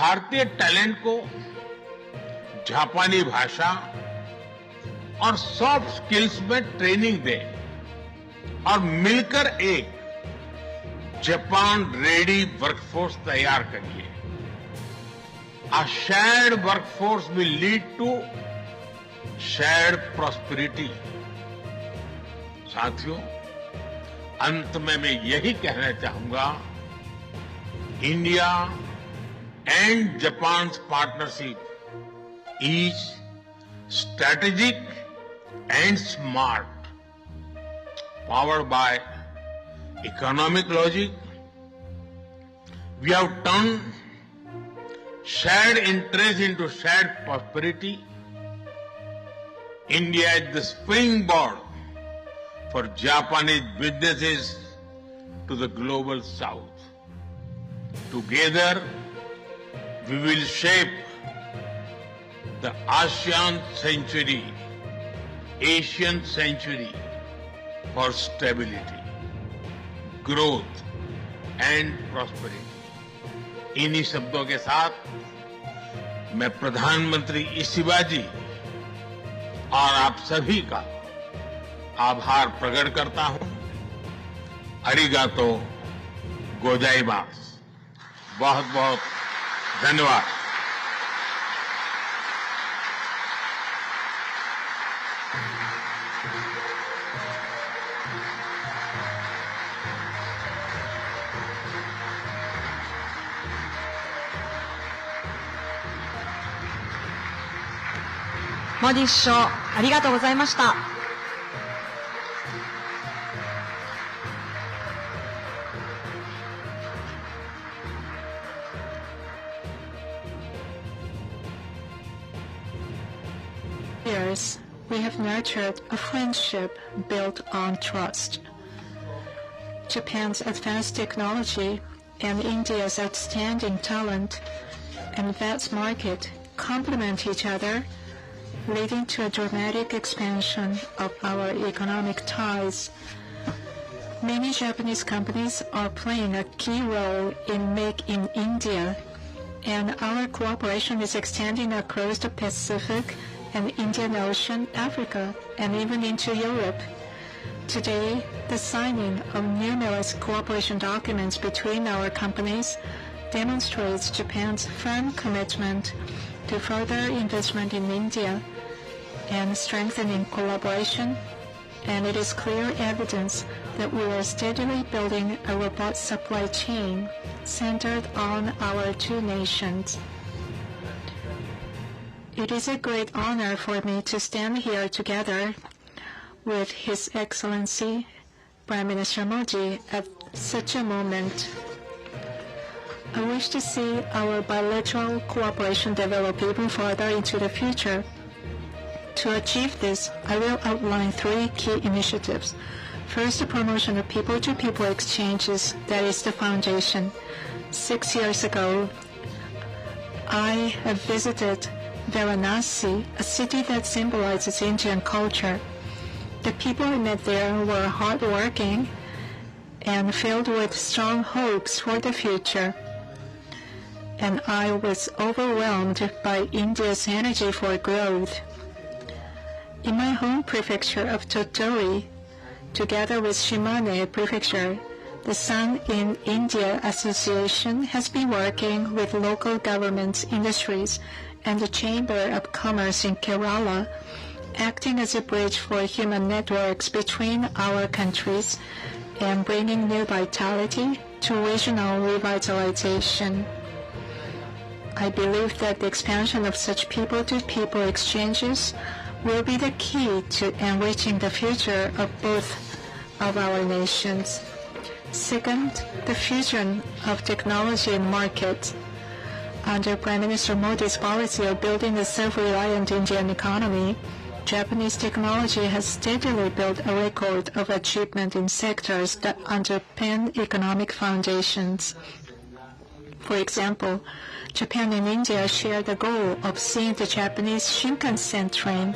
भारतीय टैलेंट को जापानी भाषा और सॉफ्ट स्किल्स में ट्रेनिंग दें और मिलकर एक जापान रेडी वर्कफोर्स तैयार करिए। A shared workforce will lead to shared prosperity. साथियों, अंत में मैं यही कहना चाहूंगा, India and Japan's partnership is strategic and smart, powered by economic logic. We have turned shared interest into shared prosperity. India is the springboard for Japanese businesses to the global south. Together, we will shape the ASEAN century, Asian century for stability, growth and prosperity. इन्हीं शब्दों के साथ मैं प्रधानमंत्री Ishiba जी और आप सभी का आभार प्रकट करता हूं। अरिगातो गोजाइमास। बहुत बहुत धन्यवाद।モディ首相、ありがとうございました。Years, we have nurtured a friendship built on trust. Japan's advanced technology and India's outstanding talent and vast market complement each other, leading to a dramatic expansion of our economic ties. Many Japanese companies are playing a key role in Make in India, and our cooperation is extending across the Pacific and Indian Ocean, Africa, and even into Europe. Today, the signing of numerous cooperation documents between our companies demonstrates Japan's firm commitment to further investment in India and strengthening collaboration, and it is clear evidence that we are steadily building a robust supply chain centered on our two nations. It is a great honor for me to stand here together with His Excellency Prime Minister Modi at such a moment. I wish to see our bilateral cooperation develop even further into the future. To achieve this, I will outline three key initiatives. First, the promotion of people-to-people exchanges, that is the foundation. 6 years ago, I have visited Varanasi, a city that symbolizes Indian culture. The people I met there were hardworking and filled with strong hopes for the future. And I was overwhelmed by India's energy for growth. In my home prefecture of Tottori, together with Shimane Prefecture, the Sun in India Association has been working with local governments, industries, and the Chamber of Commerce in Kerala, acting as a bridge for human networks between our countries and bringing new vitality to regional revitalization. I believe that the expansion of such people-to-people exchanges will be the key to enriching the future of both of our nations. Second, the fusion of technology and market. Under Prime Minister Modi's policy of building a self-reliant Indian economy, Japanese technology has steadily built a record of achievement in sectors that underpin economic foundations. For example, Japan and India share the goal of seeing the Japanese Shinkansen train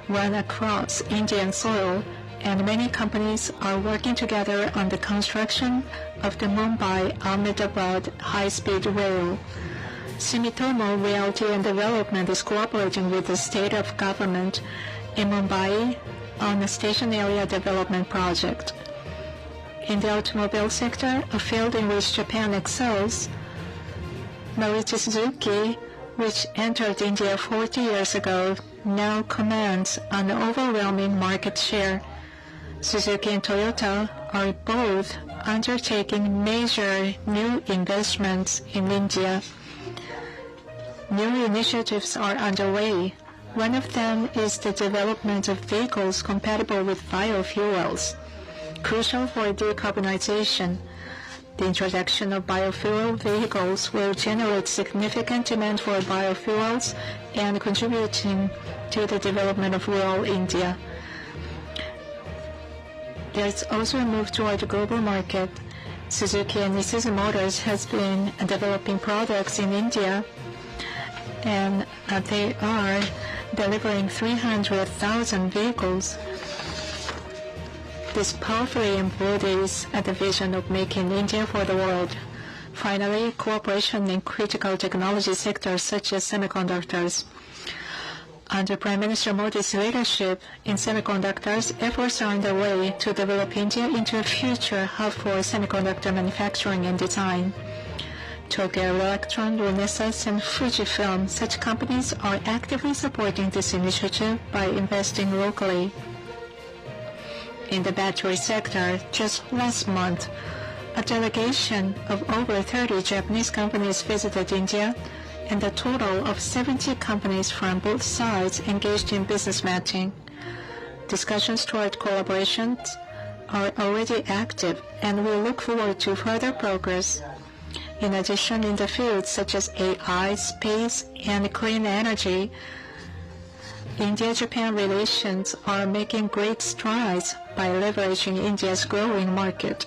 run across Indian soil, and many companies are working together on the construction of the Mumbai-Ahmedabad high-speed rail. Sumitomo Realty and Development is cooperating with the state of government in Mumbai on a station area development project. In the automobile sector, a field in which Japan excels, Maruti Suzuki, which entered India 40 years ago, now commands an overwhelming market share. Suzuki and Toyota are both undertaking major new investments in India. New initiatives are underway. One of them is the development of vehicles compatible with biofuels, crucial for decarbonization. The introduction of biofuel vehicles will generate significant demand for biofuels and contributing to the development of rural India. There's also a move toward the global market. Suzuki and Isuzu Motors has been developing products in India, and they are delivering 300,000 vehicles. This powerfully embodies the vision of making India for the world. Finally, cooperation in critical technology sectors such as semiconductors. Under Prime Minister Modi's leadership in semiconductors, efforts are underway to develop India into a future hub for semiconductor manufacturing and design. Tokyo Electron, Renesas, and Fujifilm, such companies are actively supporting this initiative by investing locally. In the battery sector, just last month, a delegation of over 30 Japanese companies visited India, and a total of 70 companies from both sides engaged in business matching. Discussions toward collaborations are already active, and we look forward to further progress. In addition, in the fields such as AI, space, and clean energy, India-Japan relations are making great strides by leveraging India's growing market.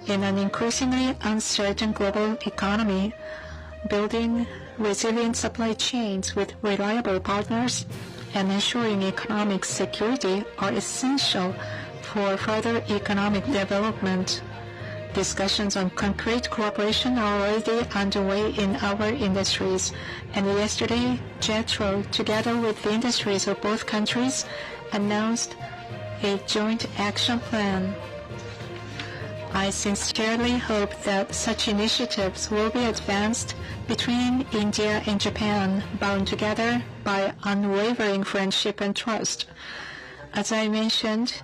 In an increasingly uncertain global economy, building resilient supply chains with reliable partners and ensuring economic security are essential for further economic development. Discussions on concrete cooperation are already underway in our industries, and yesterday, JETRO, together with the industries of both countries, announced a joint action plan. I sincerely hope that such initiatives will be advanced between India and Japan, bound together by unwavering friendship and trust. As I mentioned,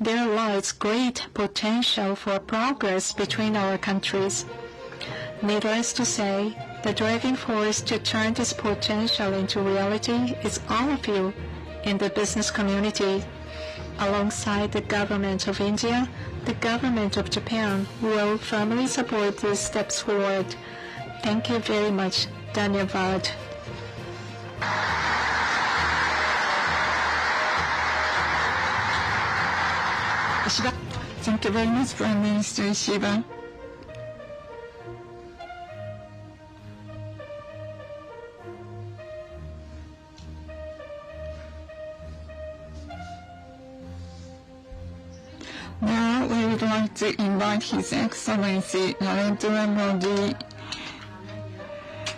there lies great potential for progress between our countries. Needless to say, the driving force to turn this potential into reality is all of you in the business community. Alongside the government of India, the government of Japan will firmly support these steps forward. Thank you very much. Dhanyavad. Thank you very much, Prime Minister Ishiba. Now we would like to invite His Excellency Narendra Modi,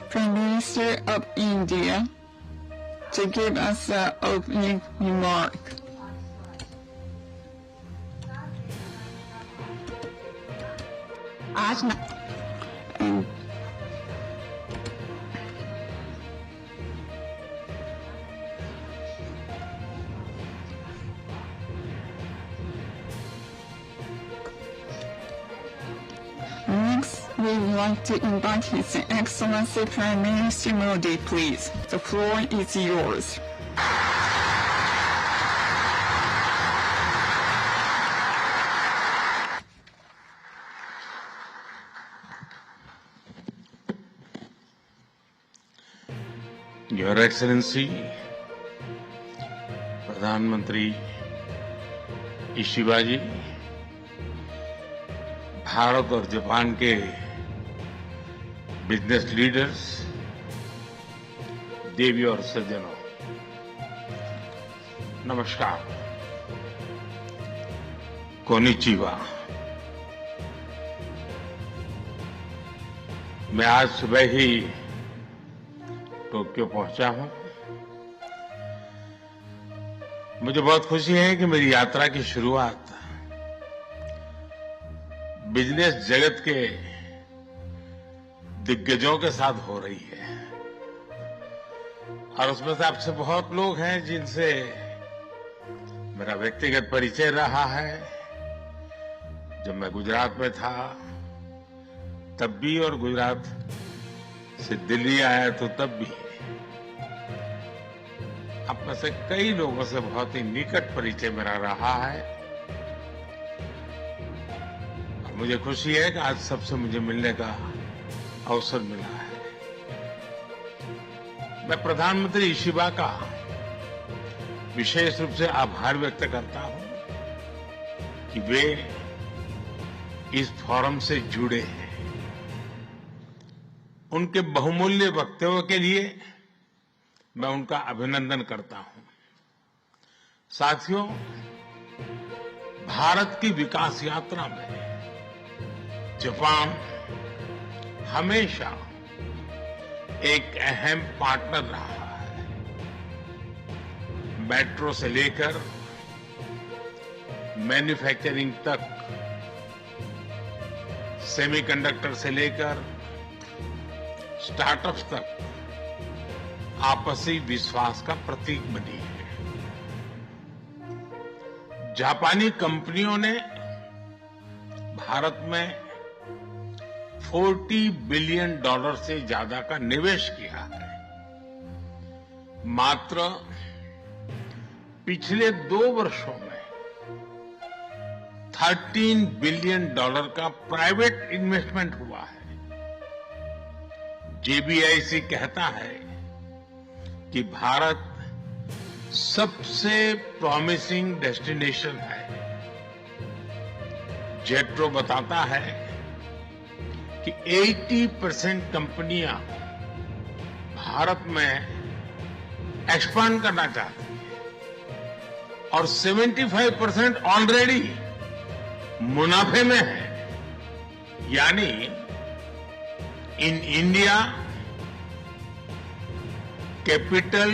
Prime Minister of India, to give us an opening remark. Next, we would like to invite His Excellency Prime Minister Modi, please. The floor is yours. Your Excellency, प्रधानमंत्री Ishiba जी, भारत और Japan के business leaders, देवी और सज्जनों, नमस्कार, konnichiwa. मैं आज सुबह ही Tokyo पहुंचा हूं। मुझे बहुत खुशी है कि मेरी यात्रा की शुरुआत बिजनेस जगत के दिग्गजों के साथ हो रही है और उसमें से आपसे बहुत लोग हैं जिनसे मेरा व्यक्तिगत परिचय रहा है। जब मैं गुजरात में था तब भी और गुजरात से दिल्ली आया तो तब भी आप में से कई लोगों से बहुत ही निकट परिचय मेरा रहा है और मुझे खुशी है कि आज सबसे मुझे मिलने का अवसर मिला है। मैं प्रधानमंत्री इशिबा का विशेष रूप से आभार व्यक्त करता हूं कि वे इस फोरम से जुड़े हैं। उनके बहुमूल्य वक्तव्य के लिए मैं उनका अभिनंदन करता हूं। साथियों, भारत की विकास यात्रा में जापान हमेशा एक अहम पार्टनर रहा है। मेट्रो से लेकर मैन्युफैक्चरिंग तक, सेमीकंडक्टर से लेकर स्टार्टअप्स तक आपसी विश्वास का प्रतीक बनी है। जापानी कंपनियों ने भारत में $40 बिलियन से ज्यादा का निवेश किया है। मात्र पिछले 2 वर्षों में $13 बिलियन का प्राइवेट इन्वेस्टमेंट हुआ है। JBIC कहता है कि भारत सबसे प्रॉमिसिंग डेस्टिनेशन है। जेट्रो बताता है कि 80% कंपनियां भारत में एक्सपांड करना चाहती हैं और 75% ऑलरेडी मुनाफे में है। यानी in India capital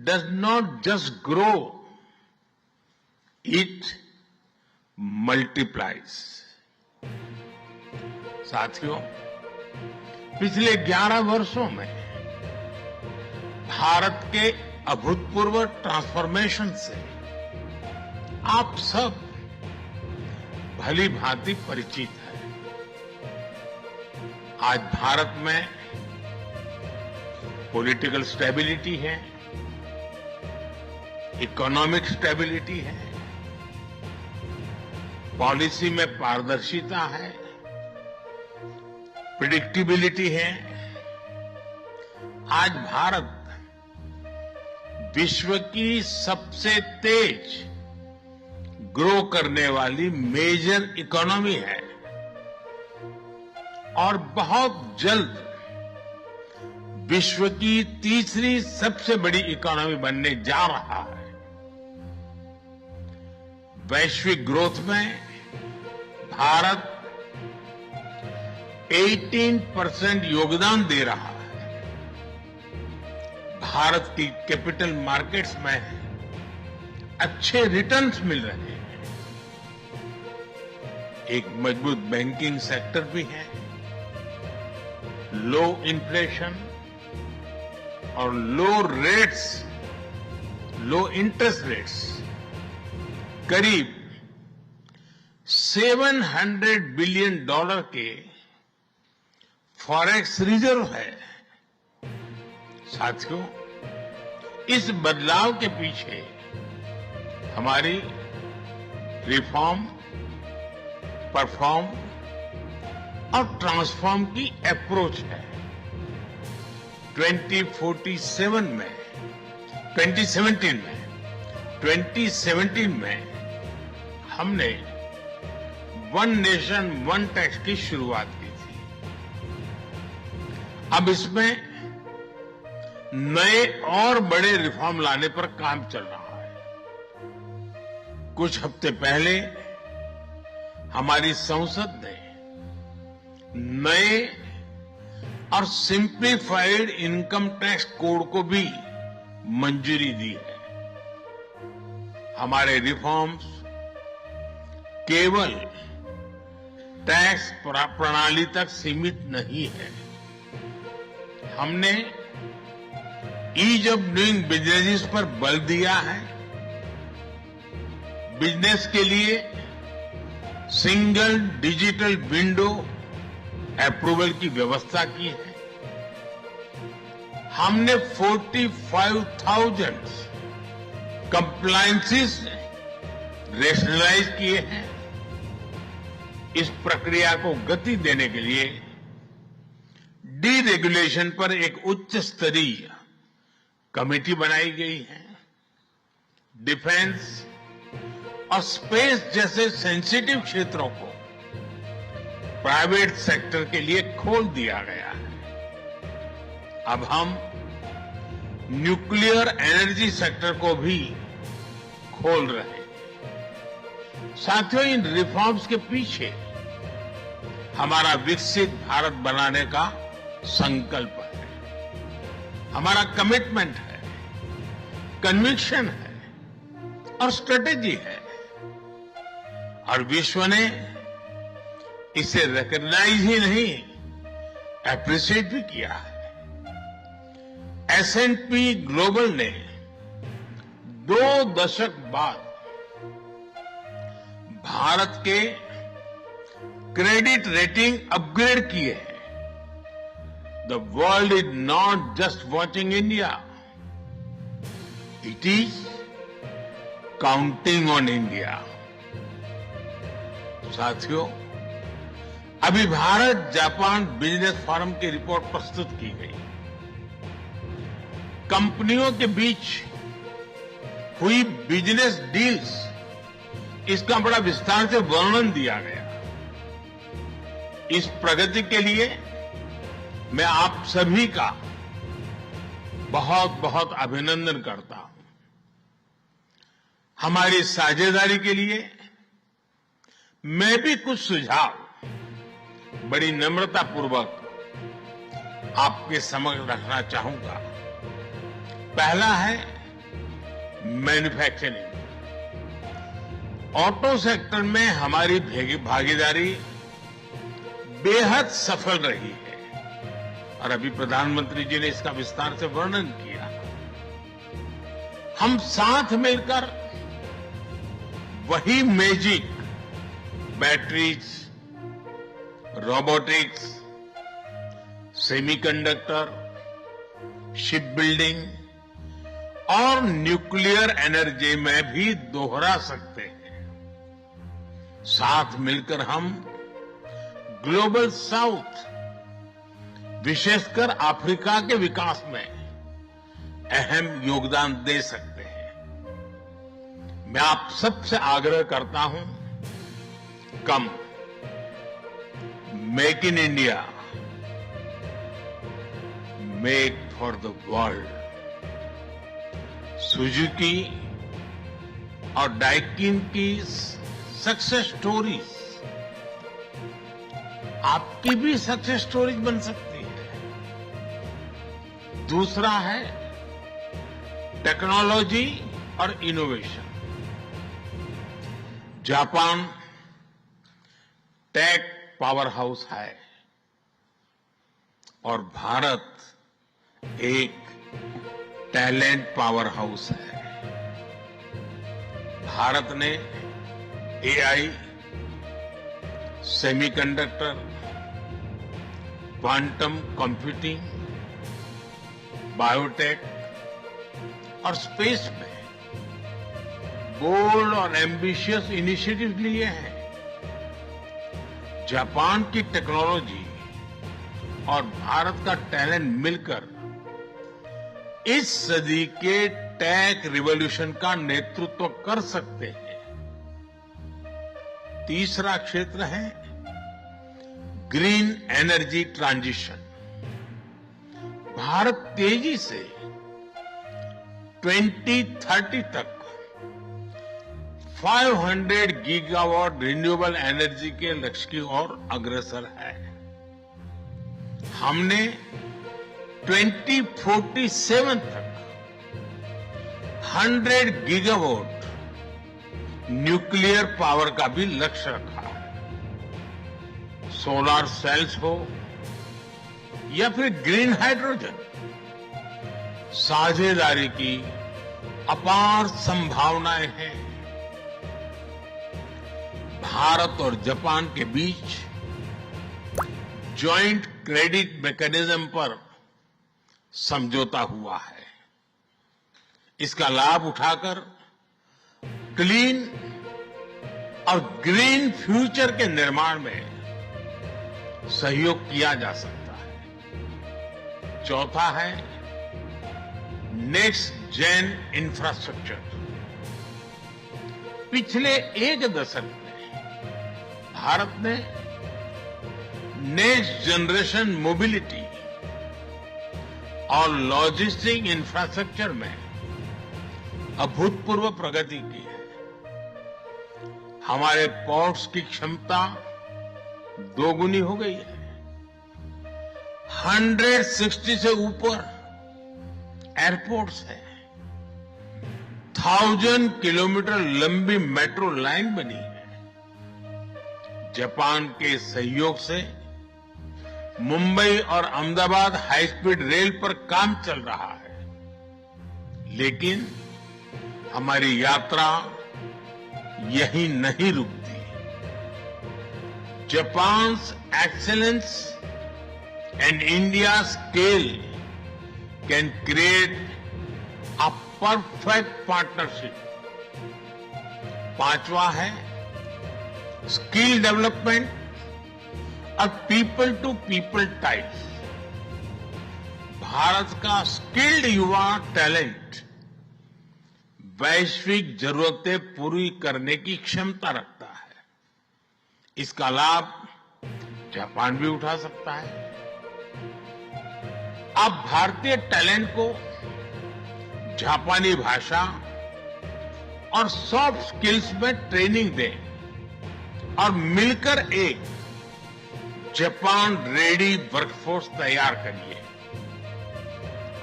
does not just grow, it multiplies. साथियों, पिछले 11 वर्षों में भारत के अभूतपूर्व ट्रांसफॉर्मेशन से आप सब भली भांति परिचित हैं। आज भारत में पॉलिटिकल स्टेबिलिटी है, इकोनॉमिक स्टेबिलिटी है, पॉलिसी में पारदर्शिता है, प्रिडिक्टिबिलिटी है। आज भारत विश्व की सबसे तेज ग्रो करने वाली मेजर इकोनॉमी है और बहुत जल्द विश्व की तीसरी सबसे बड़ी इकोनॉमी बनने जा रहा है। वैश्विक ग्रोथ में भारत 18% योगदान दे रहा है। भारत की कैपिटल मार्केट्स में अच्छे रिटर्न्स मिल रहे हैं। एक मजबूत बैंकिंग सेक्टर भी है। लो इन्फ्लेशन और लो इंटरेस्ट रेट्स, करीब $700 बिलियन के फॉरेक्स रिजर्व है। साथियों, इस बदलाव के पीछे हमारी रिफॉर्म, परफॉर्म और ट्रांसफॉर्म की अप्रोच है। 2017 में हमने वन नेशन वन टैक्स की शुरुआत की थी। अब इसमें नए और बड़े रिफॉर्म लाने पर काम चल रहा है। कुछ हफ्ते पहले हमारी संसद ने नए और सिंप्लीफाइड इनकम टैक्स कोड को भी मंजूरी दी है। हमारे रिफॉर्म्स केवल टैक्स प्रणाली तक सीमित नहीं है। हमने ईज ऑफ डूइंग बिजनेस पर बल दिया है। बिजनेस के लिए सिंगल डिजिटल विंडो अप्रूवल की व्यवस्था की है। हमने 45,000 कंप्लायंसेस रेशनलाइज किए हैं। इस प्रक्रिया को गति देने के लिए डीरेगुलेशन पर एक उच्च स्तरीय कमेटी बनाई गई है। डिफेंस और स्पेस जैसे सेंसिटिव क्षेत्रों को प्राइवेट सेक्टर के लिए खोल दिया गया है। अब हम न्यूक्लियर एनर्जी सेक्टर को भी खोल रहे हैं। साथियों, इन रिफॉर्म्स के पीछे हमारा विकसित भारत बनाने का संकल्प है, हमारा कमिटमेंट है, कन्विक्शन है और स्ट्रेटेजी है। और विश्व ने इसे रिकॉग्नाइज ही नहीं, एप्रिशिएट भी किया है। S&P ग्लोबल ने 2 दशक बाद भारत के क्रेडिट रेटिंग अपग्रेड किए हैं। The world is not just watching India, it is counting on India. साथियों, अभी भारत जापान बिजनेस फोरम की रिपोर्ट प्रस्तुत की गई। कंपनियों के बीच हुई बिजनेस डील्स, इसका बड़ा विस्तार से वर्णन दिया गया। इस प्रगति के लिए मैं आप सभी का बहुत बहुत अभिनंदन करता हूं। हमारी साझेदारी के लिए मैं भी कुछ सुझाव बड़ी नम्रतापूर्वक आपके समक्ष रखना चाहूंगा। पहला है मैन्युफैक्चरिंग। ऑटो सेक्टर में हमारी भागीदारी बेहद सफल रही है और अभी प्रधानमंत्री जी ने इसका विस्तार से वर्णन किया। हम साथ मिलकर वही magic batteries, robotics, semiconductor, ship building और न्यूक्लियर एनर्जी में भी दोहरा सकते हैं। साथ मिलकर हम ग्लोबल साउथ, विशेषकर अफ्रीका के विकास में अहम योगदान दे सकते हैं। मैं आप सबसे आग्रह करता हूं, कम make in India, make for the world. Suzuki और डाइकिन की सक्सेस स्टोरीज आपकी भी सक्सेस स्टोरीज बन सकती है। दूसरा है टेक्नोलॉजी और innovation. Japan tech powerhouse है और भारत एक टैलेंट पावर हाउस है। भारत ने AI, semiconductor, quantum computing, biotech और स्पेस में बोल्ड और एम्बिशियस इनिशिएटिव लिए हैं। जापान की टेक्नोलॉजी और भारत का टैलेंट मिलकर इस सदी के टेक रिवॉल्यूशन का नेतृत्व कर सकते हैं। तीसरा क्षेत्र है ग्रीन एनर्जी ट्रांजिशन। भारत तेजी से 2030 तक 500 गीगावाट रिन्यूएबल एनर्जी के लक्ष्य की ओर अग्रसर है। हमने 2047 तक 100 गीगावाट न्यूक्लियर पावर का भी लक्ष्य रखा है। सोलर सेल्स हो या फिर ग्रीन हाइड्रोजन, साझेदारी की अपार संभावनाएं हैं। भारत और जापान के बीच जॉइंट क्रेडिट मैकेनिज्म पर समझौता हुआ है। इसका लाभ उठाकर क्लीन और ग्रीन फ्यूचर के निर्माण में सहयोग किया जा सकता है। चौथा है नेक्स्ट जेन इंफ्रास्ट्रक्चर। पिछले एक दशक में भारत ने नेक्स्ट जनरेशन मोबिलिटी और लॉजिस्टिक इंफ्रास्ट्रक्चर में अभूतपूर्व प्रगति की है। हमारे पोर्ट्स की क्षमता दोगुनी हो गई है। 160 से ऊपर एयरपोर्ट्स हैं। 1000 किलोमीटर लंबी मेट्रो लाइन बनी है। जापान के सहयोग से मुंबई और अहमदाबाद हाई स्पीड रेल पर काम चल रहा है। लेकिन हमारी यात्रा यहीं नहीं रुकती। Japan's excellence and India's scale can create a perfect partnership. पांचवा है स्किल डेवलपमेंट और people to people type. Bharat का स्किल्ड युवा टैलेंट वैश्विक जरूरतें पूरी करने की क्षमता रखता है। इसका लाभ जापान भी उठा सकता है। आप भारतीय टैलेंट को जापानी भाषा और सॉफ्ट स्किल्स में ट्रेनिंग दें और मिलकर एक जापान रेडी वर्कफोर्स तैयार करिए।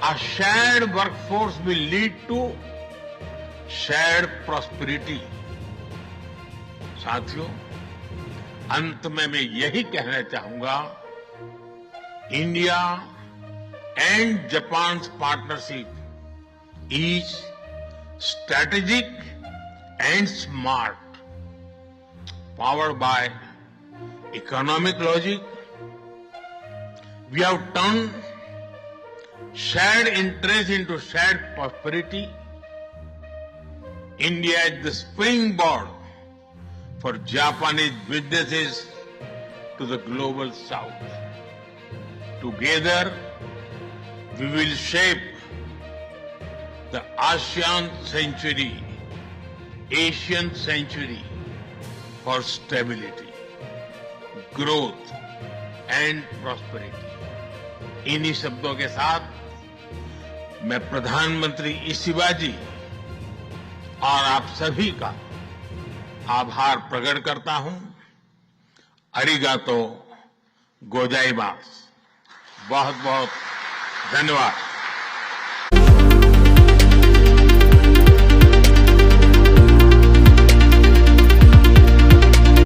A shared workforce will lead to shared prosperity. साथियों, अंत में मैं यही कहना चाहूंगा, India and Japan partnership is strategic and smart, powered by economic logic. We have turned shared interest into shared prosperity. India is the springboard for Japanese businesses to the global south. Together, we will shape the ASEAN century, Asian century for stability, growth and prosperity. इन्हीं शब्दों के साथ मैं प्रधानमंत्री इशिबाजी और आप सभी का आभार प्रकट करता हूं. अरिगातो गोजाइमास. बहुत बहुत धन्यवाद.